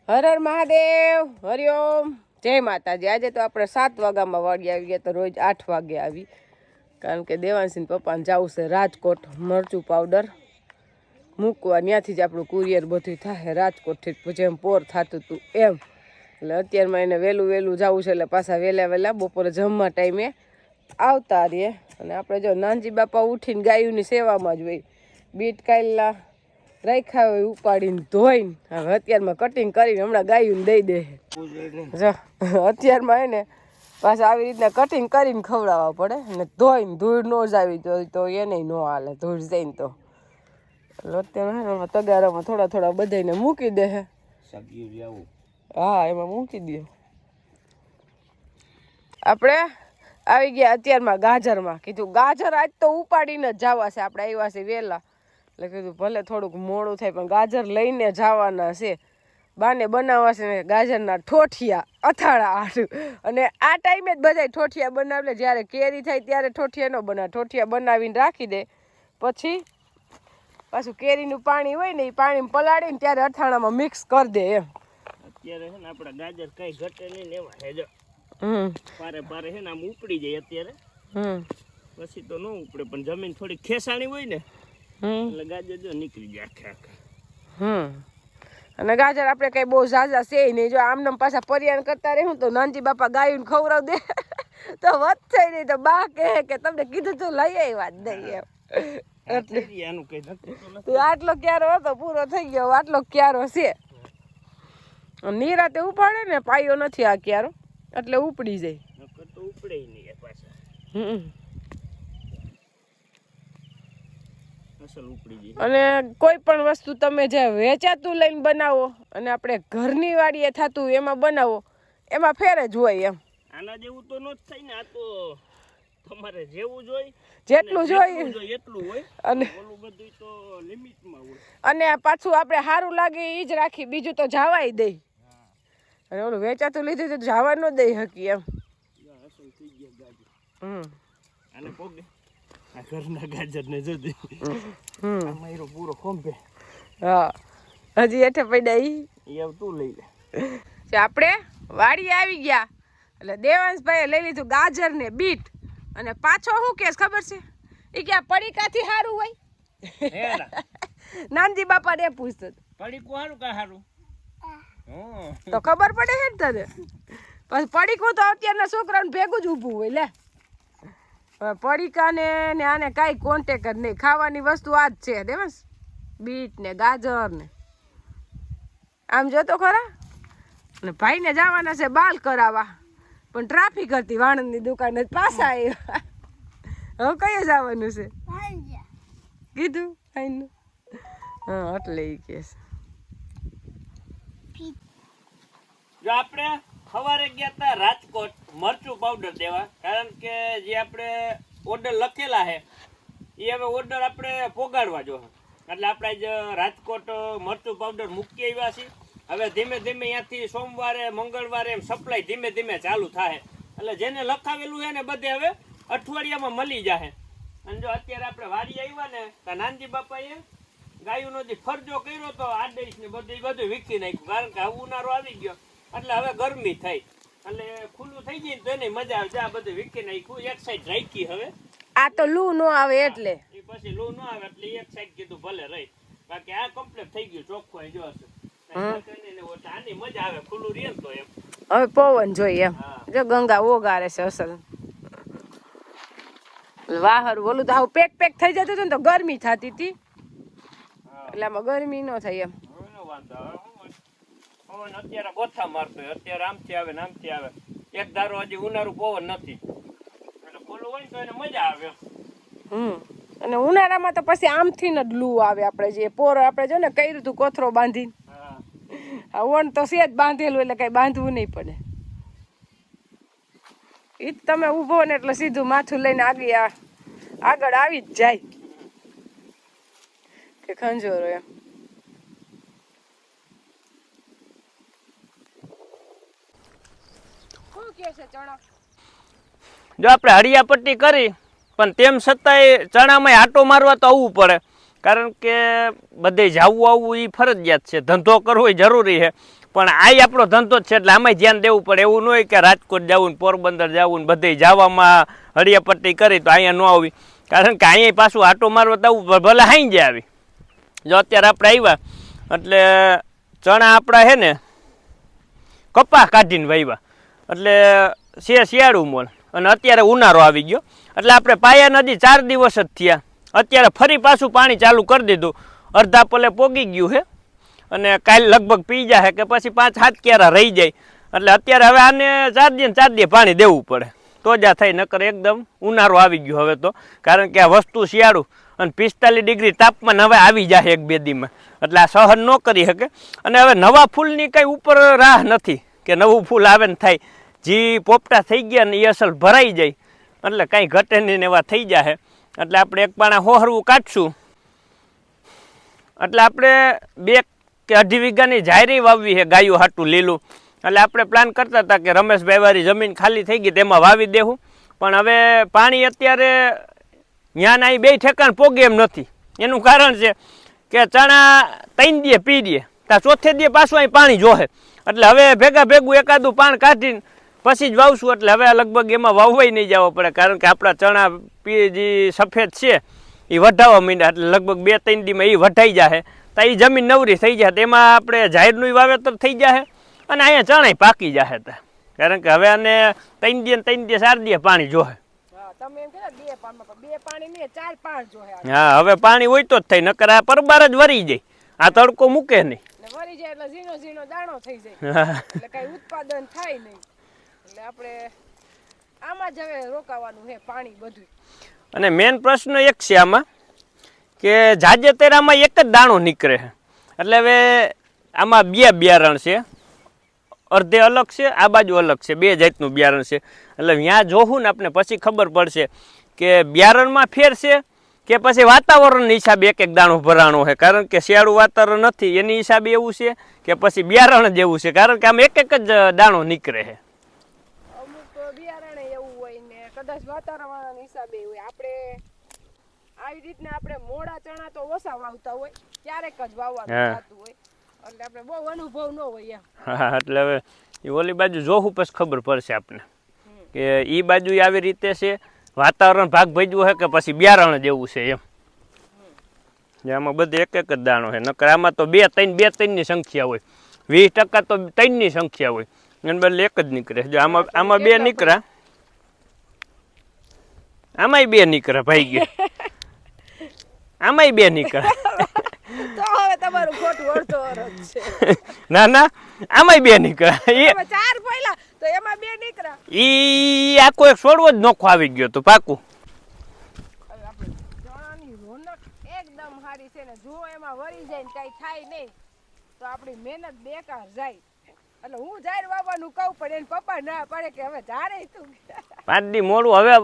હર હર મહાદેવ, હરિઓમ, જય માતાજી। આજે તો આપણે 7 વાગ્યામાં વાડી આવી ગયા, તો રોજ 8 વાગે આવી, કારણ કે દેવાંશીને પપ્પાને જવું છે રાજકોટ મરચું પાવડર મૂકવા। ત્યાંથી જ આપણું કુરિયર બધું થાય રાજકોટથી, જેમ પોર થતું હતું એમ। એટલે અત્યારમાં એને વહેલું વહેલું જવું છે, એટલે પાછા વહેલા બપોરે જમવા ટાઈમે આવતા રહીએ। અને આપણે જો નાનજી બાપા ઉઠીને ગાયોની સેવામાં જ હોય, બીટ કાયલા રાખ્યા હોય ઉપાડીને ધોઈને, હવે અત્યારમાં કટિંગ કરીને હમણાં ગાયું દઈ દે। જો અત્યારમાં એને પાછા આવી રીતના કટિંગ કરીને ખવડાવવા પડે, ને ધોઈને ધૂળ ન જ આવી તો એને ન હાલે, ધૂળ જઈને તો અત્યારે તગારામાં થોડા થોડા બધાને મૂકી દે। હા, એમાં મૂકી દે। આપણે આવી ગયા અત્યારમાં ગાજરમાં, કીધું ગાજર આજ તો ઉપાડીને જ જવા છે, આપણે આવ્યા છે વહેલા, એટલે કીધું ભલે થોડુંક મોડું થાય પણ ગાજર લઈને જવાના છે। બાને બનાવવા છે ને ગાજરના ઠોઠિયા અથાણા આડું, અને આ ટાઈમે જ બધા ઠોઠિયા બનાવે, જ્યારે કેરી થાય ત્યારે ઠોઠિયા ન બનાવે, ઠોઠિયા બનાવીને રાખી દે, પછી પાછું કેરીનું પાણી હોય ને એ પાણી પલાળીને ત્યારે અથાણામાં મિક્સ કરી દે એમ। અત્યારે છે ને આપણા ગાજર કઈ ઘટે નહીં ને એવા હેજો પારે પારે છે ને આમ ઉપડી જાય અત્યારે, પછી તો ન ઉપડે, પણ જમીન થોડી ખેસાણી હોય ને એટલે ગાજર જો નીકળી જાય આખા। અને ગાજર આપણે કઈ બહુ ઝાઝા છે નહીં, જો આમને પાછા પરિયાણ કરતા રહેવું તો નાનજી બાપા ગાયું ખવડાવ દે તો વધશે નહીં, તો બા કે તમને કીધું તું લઈ આવ્યા જ નહીં એમ। આટલો ક્યારો હતો પૂરો થઈ ગયો, આટલો ક્યારો છે, નિરાતે ઉપાડે ને પાયો નથી આ ક્યારો, એટલે ઉપડી જાય, તો ઉપડે નહીં પાછા અસલ ઉપડી જાય। અને કોઈ પણ વસ્તુ તમે જે વેચાતું લઈને બનાવો અને આપણે ઘરની વાડીએ થતું એમાં બનાવો, એમાં ફેર જ હોય એમ। આના જેવું તો ન જ થાય ને, આ તો તમારે જેવું જોઈએ જેટલું જોઈએ એટલું હોય, અને ઓલું બધું તો લિમિટમાં હોય, અને પાછું આપણે સારું લાગે એ જ રાખી, બીજું તો જવાય દે, અને ઓલું વેચાતું લીધું તો જવા ન દઈ શકી એમ। અસલ થઈ ગયા ગાજર આને પોગે આ ઘરના ગાજર ને જોજે આમાં પૂરો ખોંભે। હા, હજી હેઠે પડ્યા ઈ તું લઈ લે। આપણે વાડી આવી ગયા એટલે દેવાંશભાઈએ લઈ લીધું ગાજર ને બીટ, અને પાછો શું કેસ ખબર છે, એ કે પડીકાથી સારું હોય નાનજી બાપા ને પૂછતો પડીકું સારું કા સારું તો ખબર પડે છે ને તને, પછી પડીકું તો અત્યારના છોકરાને ભેગું જ ઊભું હોય લે, પડીકાને ને આને કાંઈ કોન્ટેક જ નહીં, ખાવાની વસ્તુ આ જ છે દેવાંશ, બીટ ને ગાજર ને। આમ જોતો ખરા, ને ભાઈને જવાના છે બાલ કરાવવા, પણ ટ્રાફિક હતી વાણંદની દુકાને પાછા આવ્યા, હવે કઈ જવાનું છે કીધું આઈનું, હા એટલે એ કે જો આપણે સવારે ગયા હતા રાજકોટ મરચું પાવડર દેવા, કારણ કે જે આપણે ઓર્ડર લખેલા છે એ હવે ઓર્ડર આપણે પોગાડવા જો, એટલે આપણે જ રાજકોટ મરચું પાવડર મૂકી આવ્યા છીએ। હવે ધીમે ધીમે અહીંયાથી સોમવારે મંગળવારે એમ સપ્લાય ધીમે ધીમે ચાલુ થાય, એટલે જેને લખાવેલું છે ને બધે હવે અઠવાડિયામાં મળી જાય। અને જો અત્યારે આપણે વાડી આવ્યા ને તો નાનજી બાપાએ ગાયુંનો જે ફરજો કર્યો તો આડેશ ને બધું વીખી નાખ્યું, કારણ કે હવે ઉનાળો આવી ગયો એટલે હવે ગરમી થઈ, એટલે ખુલ્લું થઈ ગયું તો એને મજા આવે, આ બધું વીખી નાખ્યું, એક સાઈડ રાખી હવે આ તો લૂ ન આવે એટલે, એ પછી લૂ ન આવે એટલે એક સાઈડ કીધું ભલે રહી, બાકી આ કમ્પ્લીટ થઈ ગયું ચોખ્ખું જો હશે, આની મજા આવે ખુલ્લું રહે તો એમ। હવે પવન જોઈએ એમ, જો ગંગા ઓગારે છે અસલ, વાહર ઓલું તો આવું પેક પેક થઈ જતું હતું ને તો ગરમી થતી હતી, એટલે આમાં ગરમી ન થાય એમ। પવન અત્યારે ગોથા મારતો હોય, અત્યારે આમથી આવે ને આમથી આવે, એક ધારો હજી ઉનાળું પવન નથી, એટલે ખુલ્લું હોય ને તો એને મજા આવે। અને ઉનાળામાં તો પછી આમથી જ લૂ આવે, આપણે જે પોર આપણે જો ને કર્યું હતું કોથરો બાંધીને, વણ તો છે જ બાંધેલું, એટલે કઈ બાંધવું નહીં પડે, એ જ તમે ઊભો ને એટલે સીધું માથું લઈને આગળ આવી જ જાય કે ખંજોરો એમ। જો આપણે હળિયાપટ્ટી કરી પણ તેમ છતાંય ચણામાં આટો મારવા તો આવવું પડે, કારણ કે બધે જાવું આવવું એ ફરજિયાત છે, ધંધો કરવો એ જરૂરી છે, પણ આ આપણો ધંધો જ છે એટલે આમાંય ધ્યાન દેવું પડે. એવું ન હોય કે રાજકોટ જવું ને પોરબંદર જવું ને બધે જવામાં હળિયાપટ્ટી કરી તો અહીંયા ન આવી, કારણ કે અહીંયા પાછું આટો મારવા તો આવું ભલે હાઈ જાય આવી. જો અત્યારે આપણે આવ્યા એટલે ચણા આપણા છે ને કપાસ કાઢીને વાવ્યા એટલે શિયાળું મોલ, અને અત્યારે ઉનાળો આવી ગયો એટલે આપણે પાયા નદી 4 દિવસ જ થયા. અત્યારે ફરી પાછું પાણી ચાલુ કરી દીધું, અડધા પલે પોગી ગયું છે અને કાલે લગભગ પી જાય કે પછી 5-7 ક્યારા રહી જાય. એટલે અત્યારે હવે આને 4 દી પાણી દેવું પડે તો જ આ થાય, નકર એકદમ ઉનાળો આવી ગયો હવે તો, કારણ કે આ વસ્તુ શિયાળું અને 45 ડિગ્રી તાપમાન હવે આવી જાય 1-2 દીમાં, એટલે આ સહન ન કરી શકે. અને હવે નવા ફૂલની કંઈ ઉપર રાહ નથી કે નવું ફૂલ આવે ને થાય, જે પોપટા થઈ ગયા ને એ અસલ ભરાઈ જાય એટલે કાંઈ ઘટે નહીં એવા થઈ જાય. એટલે આપણે એક પાણા હોહરવું કાઢશું એટલે આપણે 2 કે 2.5 વીઘાની જાયરી વાવવી છે ગાયો હાટું લીલું. એટલે આપણે પ્લાન કરતા હતા કે રમેશભાઈ વાળી જમીન ખાલી થઈ ગઈ તેમાં વાવી દેવું, પણ હવે પાણી અત્યારે ત્યાં અહીં 2 ઠેકાણ પોગે એમ નથી. એનું કારણ છે કે ચણા 3 દીએ પી દે ત્યાં 4થે દીએ પાછું અહીં પાણી જોહે, એટલે હવે ભેગું એકાદું પાણ કાઢીને પછી જ વાવશું. એટલે હવે લગભગ એમાં વાવવાય નહીં જવો પડે, કારણ કે આપણા ચણા જે સફેદ છે એ વઢાવવા માંડ્યા એટલે લગભગ 2-3 દીમાં એ વઢાઈ જાય તો એ જમીન નવરી થઈ જાય, તેમાં આપણે જાહેરનું વાવેતર થઈ જાય અને અહીંયા ચણાય પાકી જાય. કારણ કે હવે આને 3 દીએ 4 દીએ પાણી જોહે. હા, હવે પાણી હોય તો જ થાય, નકર આ પરબાર જ વરી જાય, આ તડકો મૂકે નહીં. વરી જાય એટલે ઝીણો દાણો થઈ જાય એટલે કઈ ઉત્પાદન થાય નહીં. એટલે આપણે આમાં જ હવે રોકાવાનું છે પાણી બધું. અને મેન પ્રશ્ન એક છે આમાં કે જાજે તેરામાં એક જ દાણો નીકળે છે, એટલે હવે આમાં 2 બિયારણ છે, અડધે અલગ છે આ બાજુ અલગ છે, 2 જાતનું બિયારણ છે. એટલે ત્યાં જોવું ને આપણે પછી ખબર પડશે કે બિયારણમાં ફેર છે કે પછી વાતાવરણ હિસાબે એક દાણો ભરાણો છે, કારણ કે શિયાળું વાતાવરણ નથી એની હિસાબે એવું છે કે પછી બિયારણ જ એવું છે, કારણ કે આમ એક જ દાણો નીકળે છે. અમુક બિયારણ એવું હોય ને કદાચ વાતાવરણ હિસાબે હોય. આપણે આવી રીતના આપણે મોડા ચણા તો ઓછા વાવતા હોય, ક્યારેક જ વાવવાનું થતું હોય, એટલે આપણે બહુ અનુભવ ન હોય એમ. હા, એટલે હવે એ ઓલી બાજુ જોવું પછી ખબર પડશે આપણે કે એ બાજુ આવી રીતે છે, વાતાવરણ ભાગ ભજવું છે કે પછી બિયારણ જેવું છે એમ. આમાં બધે એક જ દાણો છે, નકર આમાં તો 2-3 ની સંખ્યા હોય, 20% તો 3 ની સંખ્યા હોય, એને બદલે એક જ નીકળે. જો આમાં 2 નીકળ્યા, આમાંય 2 નીકળે ભાઈ ગયા, આમાંય 2 નીકળે. તો હવે તમારું ખોટું અડધો અરજ છે. ના આમાંય 2 નીકળે. 4 પહેલા તો એમાં 2 નીકળ્યા. ઈ આખો એક છોડવો જ નોખો આવી ગયો તો પાકું. ચણાની રોનક એકદમ સારી છે ને, જો એમાં વરી જાય ને કઈ થાય નહીં તો આપણી મહેનત બેકાર જાય. એટલે હું જાહેર વાવવાનું કહું પણ એને પપ્પા ના પડે કે હવે જારે તું 5 દી મોડું. હવે